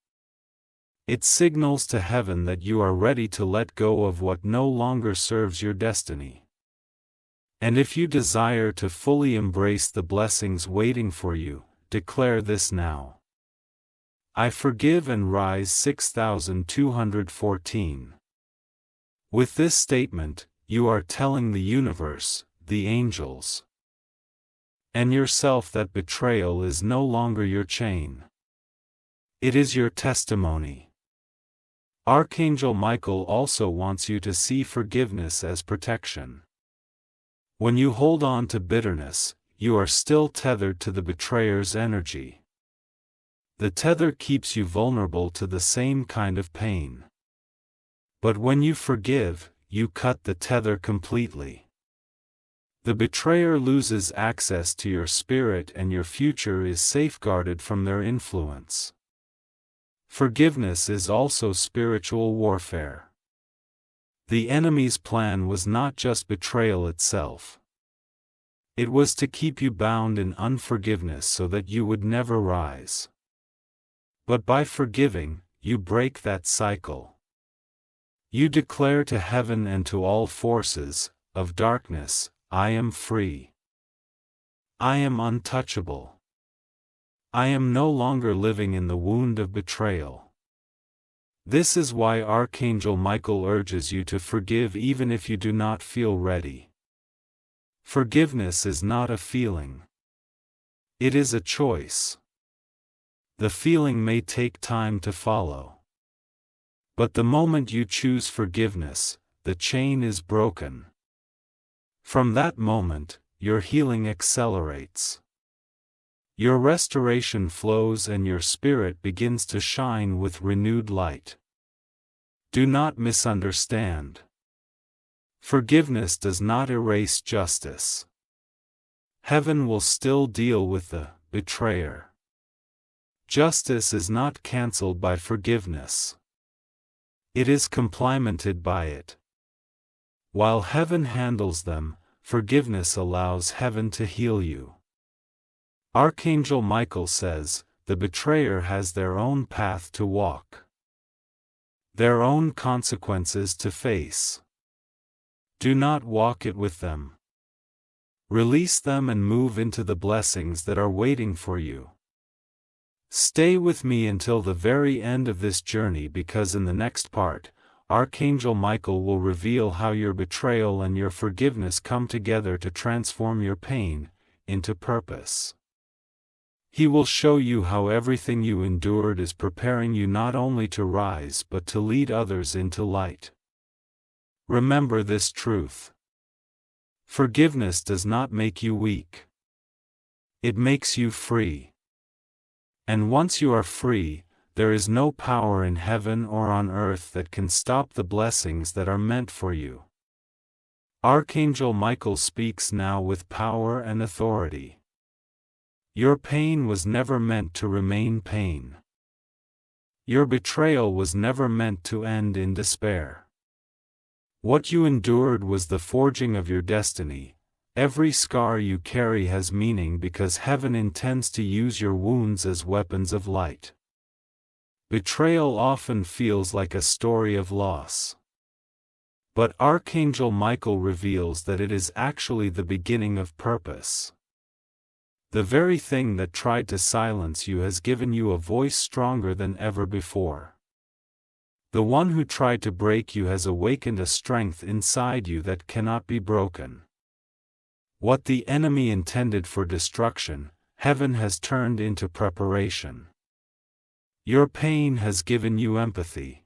It signals to heaven that you are ready to let go of what no longer serves your destiny. And if you desire to fully embrace the blessings waiting for you, declare this now. I forgive and rise 6214. With this statement, you are telling the universe, the angels, and yourself that betrayal is no longer your chain. It is your testimony. Archangel Michael also wants you to see forgiveness as protection. When you hold on to bitterness, you are still tethered to the betrayer's energy. The tether keeps you vulnerable to the same kind of pain. But when you forgive, you cut the tether completely. The betrayer loses access to your spirit and your future is safeguarded from their influence. Forgiveness is also spiritual warfare. The enemy's plan was not just betrayal itself. It was to keep you bound in unforgiveness so that you would never rise. But by forgiving, you break that cycle. You declare to heaven and to all forces of darkness, I am free. I am untouchable. I am no longer living in the wound of betrayal. This is why Archangel Michael urges you to forgive even if you do not feel ready. Forgiveness is not a feeling. It is a choice. The feeling may take time to follow. But the moment you choose forgiveness, the chain is broken. From that moment, your healing accelerates. Your restoration flows and your spirit begins to shine with renewed light. Do not misunderstand. Forgiveness does not erase justice. Heaven will still deal with the betrayer. Justice is not cancelled by forgiveness. It is complemented by it. While heaven handles them, forgiveness allows heaven to heal you. Archangel Michael says, the betrayer has their own path to walk. Their own consequences to face. Do not walk it with them. Release them and move into the blessings that are waiting for you. Stay with me until the very end of this journey because in the next part, Archangel Michael will reveal how your betrayal and your forgiveness come together to transform your pain into purpose. He will show you how everything you endured is preparing you not only to rise but to lead others into light. Remember this truth. Forgiveness does not make you weak. It makes you free. And once you are free, there is no power in heaven or on earth that can stop the blessings that are meant for you. Archangel Michael speaks now with power and authority. Your pain was never meant to remain pain. Your betrayal was never meant to end in despair. What you endured was the forging of your destiny, Every scar you carry has meaning because heaven intends to use your wounds as weapons of light. Betrayal often feels like a story of loss. But Archangel Michael reveals that it is actually the beginning of purpose. The very thing that tried to silence you has given you a voice stronger than ever before. The one who tried to break you has awakened a strength inside you that cannot be broken. What the enemy intended for destruction, heaven has turned into preparation. Your pain has given you empathy.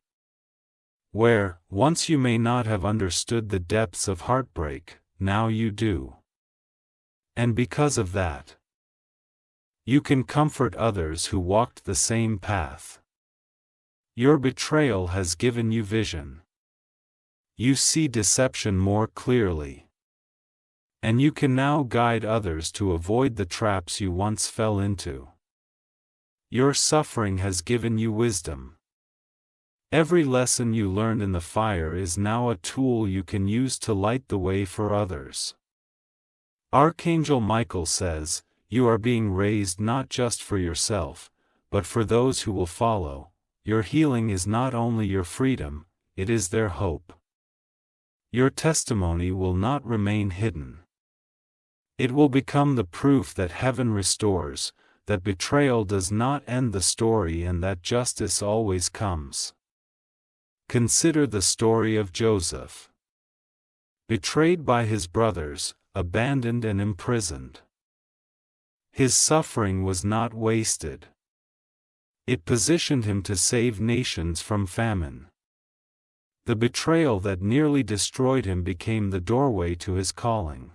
Where, once you may not have understood the depths of heartbreak, now you do. And because of that, you can comfort others who walked the same path. Your betrayal has given you vision. You see deception more clearly. And you can now guide others to avoid the traps you once fell into. Your suffering has given you wisdom. Every lesson you learned in the fire is now a tool you can use to light the way for others. Archangel Michael says, you are being raised not just for yourself, but for those who will follow. Your healing is not only your freedom, it is their hope. Your testimony will not remain hidden. It will become the proof that heaven restores, that betrayal does not end the story and that justice always comes. Consider the story of Joseph. Betrayed by his brothers, abandoned and imprisoned. His suffering was not wasted. It positioned him to save nations from famine. The betrayal that nearly destroyed him became the doorway to his calling.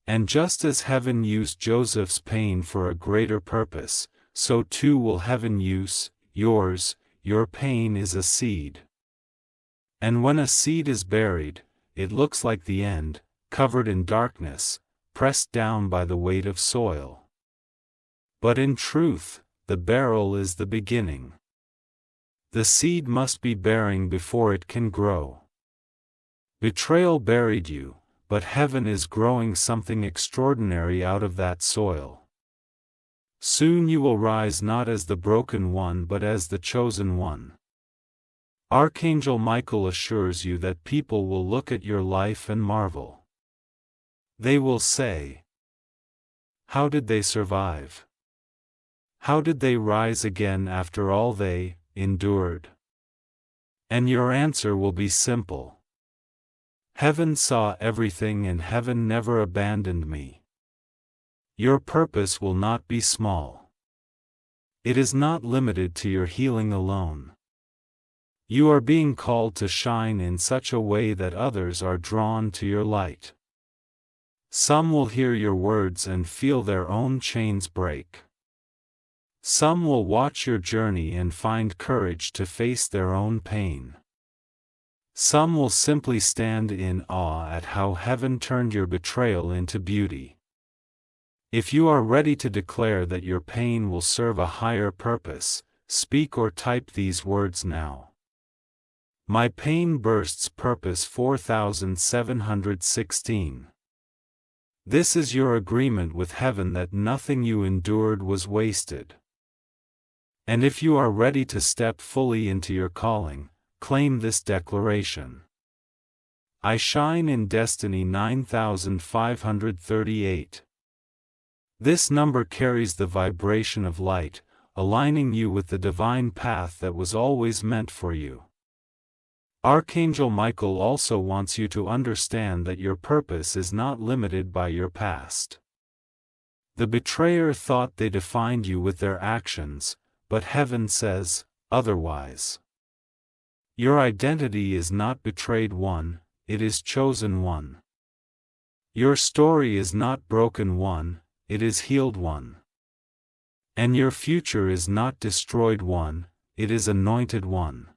And just as heaven used Joseph's pain for a greater purpose, so too will heaven use yours. Your pain is a seed. And when a seed is buried, it looks like the end, covered in darkness, pressed down by the weight of soil. But in truth, the barrel is the beginning. The seed must be bearing before it can grow. Betrayal buried you, but heaven is growing something extraordinary out of that soil. Soon you will rise not as the broken one but as the chosen one. Archangel Michael assures you that people will look at your life and marvel. They will say, how did they survive? How did they rise again after all they endured? And your answer will be simple. Heaven saw everything and heaven never abandoned me. Your purpose will not be small. It is not limited to your healing alone. You are being called to shine in such a way that others are drawn to your light. Some will hear your words and feel their own chains break. Some will watch your journey and find courage to face their own pain. Some will simply stand in awe at how heaven turned your betrayal into beauty. If you are ready to declare that your pain will serve a higher purpose, speak or type these words now. My pain bursts purpose 4716. This is your agreement with heaven that nothing you endured was wasted. And if you are ready to step fully into your calling, claim this declaration. I shine in destiny 9538. This number carries the vibration of light, aligning you with the divine path that was always meant for you. Archangel Michael also wants you to understand that your purpose is not limited by your past. The betrayer thought they defined you with their actions, but heaven says otherwise. Your identity is not betrayed one, it is chosen one. Your story is not broken one, it is healed one. And your future is not destroyed one, it is anointed one.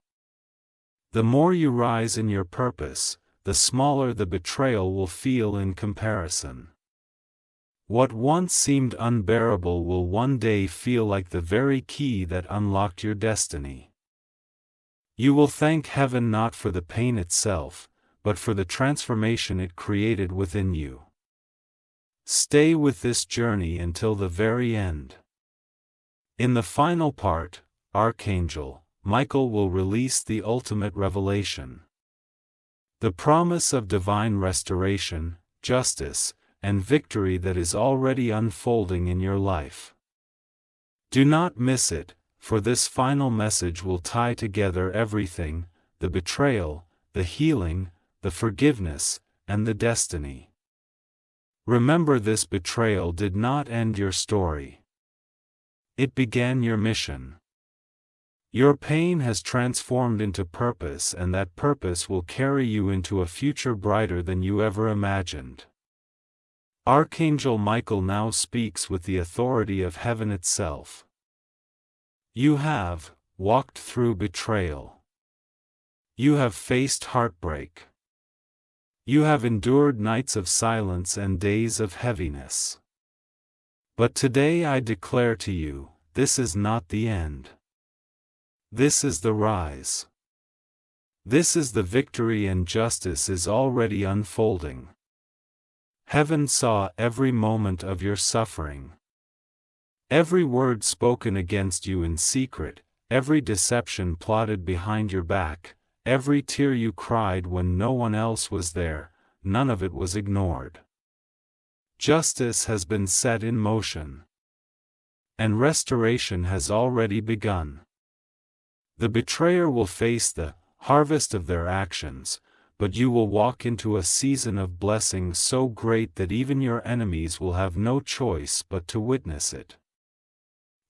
The more you rise in your purpose, the smaller the betrayal will feel in comparison. What once seemed unbearable will one day feel like the very key that unlocked your destiny. You will thank heaven not for the pain itself, but for the transformation it created within you. Stay with this journey until the very end. In the final part, Archangel Michael will release the ultimate revelation. The promise of divine restoration, justice, and victory that is already unfolding in your life. Do not miss it, for this final message will tie together everything: the betrayal, the healing, the forgiveness, and the destiny. Remember, this betrayal did not end your story. It began your mission. Your pain has transformed into purpose, and that purpose will carry you into a future brighter than you ever imagined. Archangel Michael now speaks with the authority of heaven itself. You have walked through betrayal. You have faced heartbreak. You have endured nights of silence and days of heaviness. But today I declare to you, this is not the end. This is the rise. This is the victory, and justice is already unfolding. Heaven saw every moment of your suffering. Every word spoken against you in secret, every deception plotted behind your back, every tear you cried when no one else was there, none of it was ignored. Justice has been set in motion. And restoration has already begun. The betrayer will face the harvest of their actions, but you will walk into a season of blessing so great that even your enemies will have no choice but to witness it.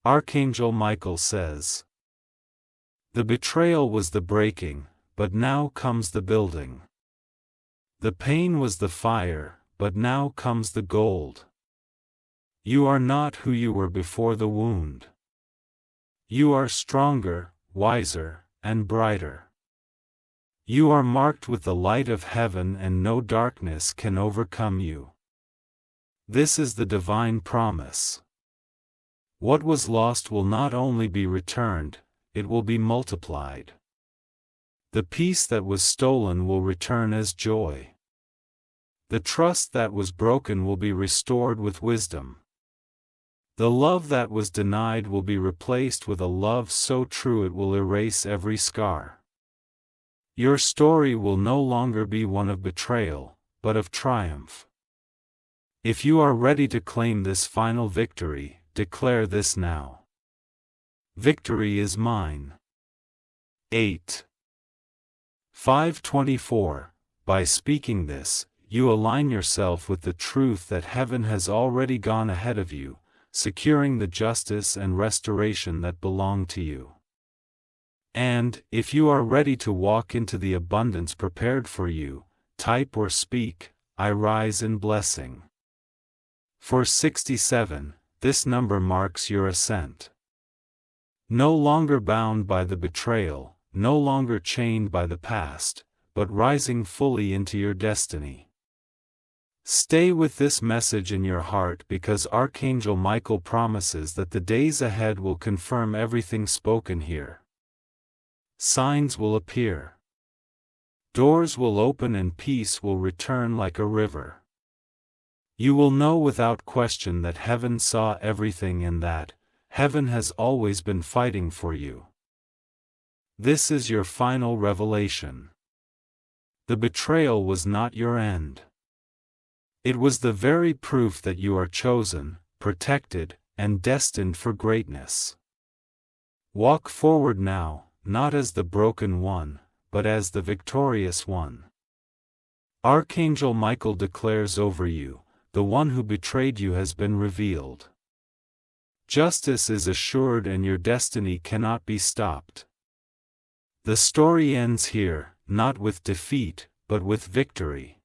Archangel Michael says, the betrayal was the breaking, but now comes the building. The pain was the fire, but now comes the gold. You are not who you were before the wound. You are stronger, wiser, and brighter. You are marked with the light of heaven, and no darkness can overcome you. This is the divine promise. What was lost will not only be returned, it will be multiplied. The peace that was stolen will return as joy. The trust that was broken will be restored with wisdom. The love that was denied will be replaced with a love so true it will erase every scar. Your story will no longer be one of betrayal, but of triumph. If you are ready to claim this final victory, declare this now. Victory is mine. 8. 5:24. By speaking this, you align yourself with the truth that heaven has already gone ahead of you, securing the justice and restoration that belong to you. And, if you are ready to walk into the abundance prepared for you, type or speak, I rise in blessing. For 67, this number marks your ascent. No longer bound by the betrayal, no longer chained by the past, but rising fully into your destiny. Stay with this message in your heart, because Archangel Michael promises that the days ahead will confirm everything spoken here. Signs will appear. Doors will open, and peace will return like a river. You will know without question that heaven saw everything, and that heaven has always been fighting for you. This is your final revelation. The betrayal was not your end. It was the very proof that you are chosen, protected, and destined for greatness. Walk forward now, not as the broken one, but as the victorious one. Archangel Michael declares over you, the one who betrayed you has been revealed. Justice is assured, and your destiny cannot be stopped. The story ends here, not with defeat, but with victory.